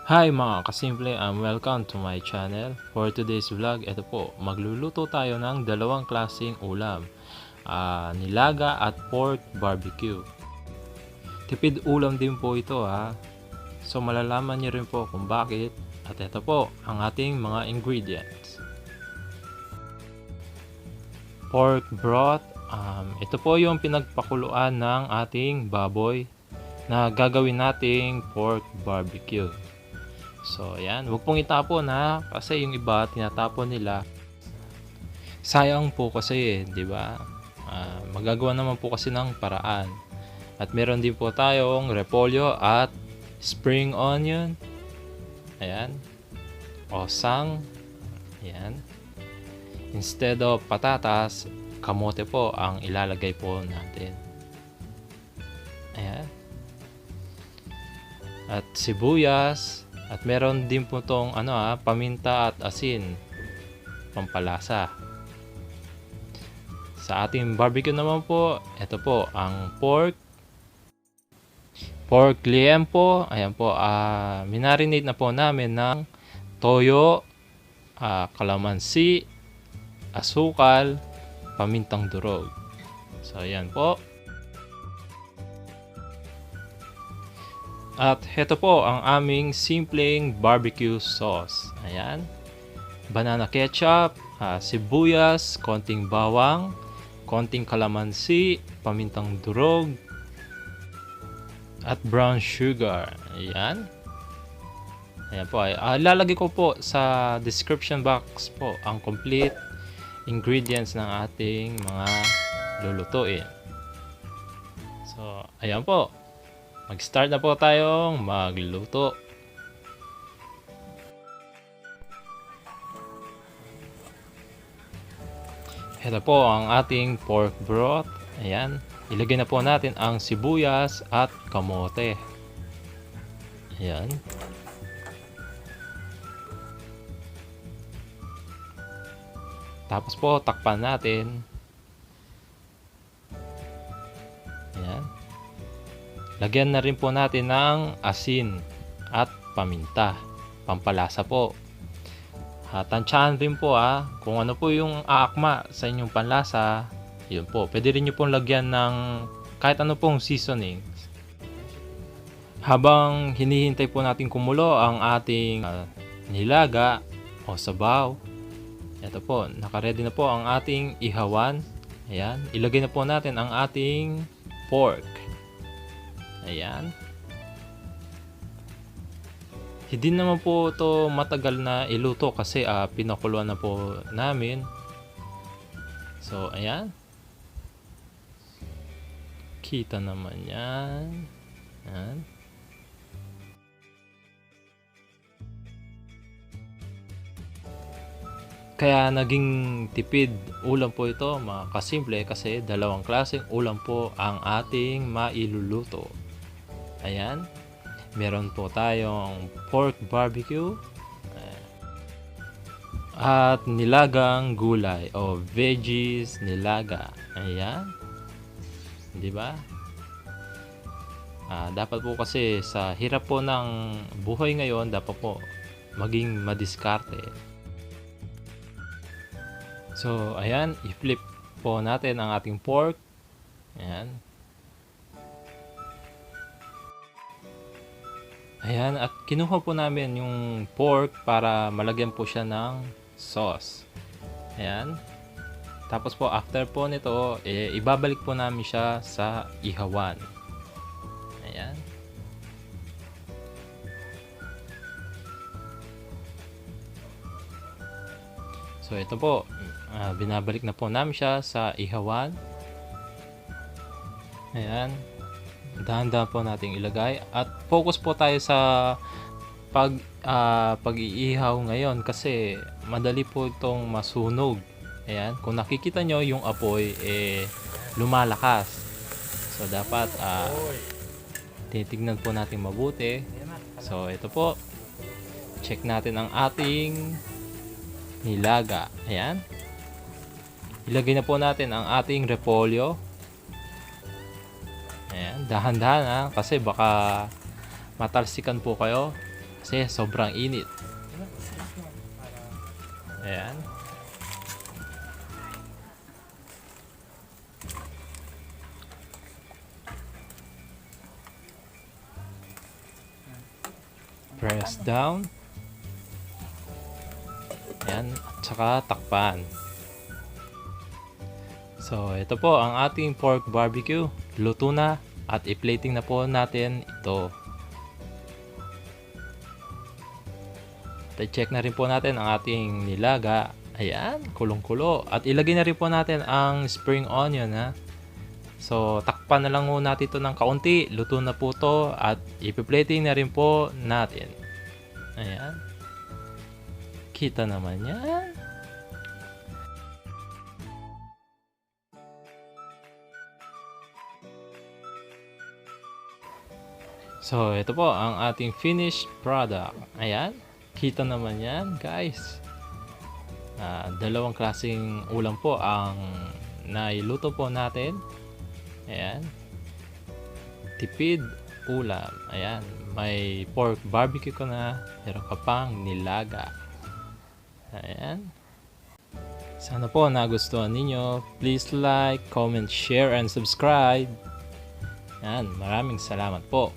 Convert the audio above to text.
Hi mga kasimple, welcome to my channel. For today's vlog, ito po, magluluto tayo ng dalawang klaseng ulam. Nilaga at pork barbecue. Tipid ulam din po ito ha. So malalaman niyo rin po kung bakit. At ito po ang ating mga ingredients. Pork broth. Ito po yung pinagpakuluan ng ating baboy na gagawin nating pork barbecue. So, ayan. Huwag pong itapon ha. Kasi yung iba, tinatapon nila. Sayang po kasi di ba? Magagawa naman po kasi ng paraan. At meron din po tayong repolyo at spring onion. Ayan. Osang. Ayan. Instead of patatas, kamote po ang ilalagay po natin. Ayan. At sibuyas. At meron din po tong paminta at asin, pampalasa. Sa ating barbecue naman po, ito po ang pork liempo. Ayan po, minarinate na po namin ng toyo, kalamansi, asukal, pamintang durog. So ayan po. At heto po ang aming simpleng barbecue sauce. Ayan. Banana ketchup, sibuyas, konting bawang, konting kalamansi, pamintang durog, at brown sugar. Ayan. Ayan po. Ilalagay ko po sa description box po ang complete ingredients ng ating mga lulutuin. So, ayan po. Mag-start na po tayong magluto. Ito po ang ating pork broth. Ayan. Ilagay na po natin ang sibuyas at kamote. Ayan. Tapos po, takpan natin. Ayan. Lagyan na rin po natin ng asin at paminta. Pampalasa po. Tansyahan rin po kung ano po yung aakma sa inyong panlasa. Yun po. Pwede rin nyo pong lagyan ng kahit ano pong seasoning. Habang hinihintay po natin kumulo ang ating nilaga o sabaw. Ito po. Nakaredy na po ang ating ihawan. Ayan. Ilagay na po natin ang ating pork. Ayan. Hindi naman po ito matagal na iluto kasi pinakuluan na po namin. So, ayan. Kita naman yan. Ayan. Kaya naging tipid ulam po ito mga kasimple kasi dalawang klaseng ulam po ang ating mailuluto. Ayan. Meron po tayong pork barbecue at nilagang gulay o veggies nilaga. Ayan. 'Di ba? Dapat po kasi sa hirap po ng buhay ngayon, dapat po maging madiskarte. So, ayan, i-flip po natin ang ating pork. Ayan. Ayan, at kinuha po namin yung pork para malagyan po siya ng sauce. Ayan. Tapos po, after po nito, ibabalik po namin siya sa ihawan. Ayan. So, ito po. Binabalik na po namin siya sa ihawan. Ayan. Dahan-dahan po nating ilagay at focus po tayo sa pag-iihaw ngayon kasi madali po itong masunog. Ayan, kung nakikita nyo yung apoy lumalakas. So dapat titignan po natin mabuti. So ito po. Check natin ang ating nilaga. Ayan. Ilagay na po natin ang ating repolyo. Ayan, dahan-dahan kasi baka matalsikan po kayo. Kasi sobrang init. Ayan. Press down. Ayan. At saka takpan. So, ito po ang ating pork barbecue. Luto na at i-plating na po natin ito. At i-check na rin po natin ang ating nilaga. Ayan, kulong-kulo. At ilagay na rin po natin ang spring onion ha. So, takpan na lang muna natin ito ng kaunti. Luto na po ito at i-plating na rin po natin. Ayan. Kita naman yan. So, ito po ang ating finished product. Ayan. Kita naman yan, guys. Dalawang klaseng ulam po ang nailuto po natin. Ayan. Tipid ulam. Ayan. May pork barbecue ko na. Meron ka pang nilaga. Ayan. Sana po nagustuhan ninyo. Please like, comment, share, and subscribe. Ayan. Maraming salamat po.